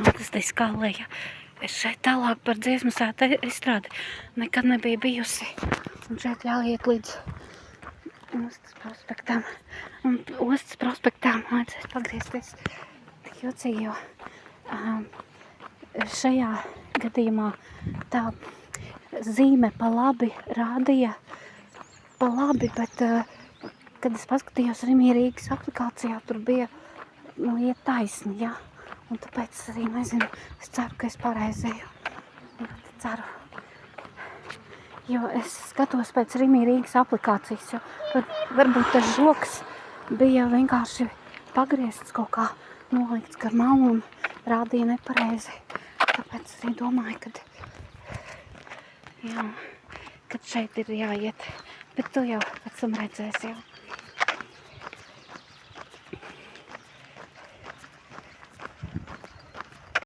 tas te skalēja. Es šeit tālāk par dziesmu sētu izstrādi nekad nebija bijusi. Un šeit jāiet līdz Ostas prospektam. Un Ostas prospektām vajadzēs pagriezties tik jocīgi, jo šajā gadījumā tā zīme pa labi rādīja, bet kad es paskatījos Rimi Rīgas aplikācijā, tur bija iet taisni, ja? Un tāpēc arī nezinu, es ceru, ka es pareizēju. Ceru. Jo es skatos pēc Rimi Rīgas aplikācijas, jo varbūt tas žoks bija vienkārši pagriezts kaut kā nolikts gar malu un rādīja nepareizi. Tāpēc arī domāju, kad šeit ir jāiet. Bet to jau pēc tam redzēs jau.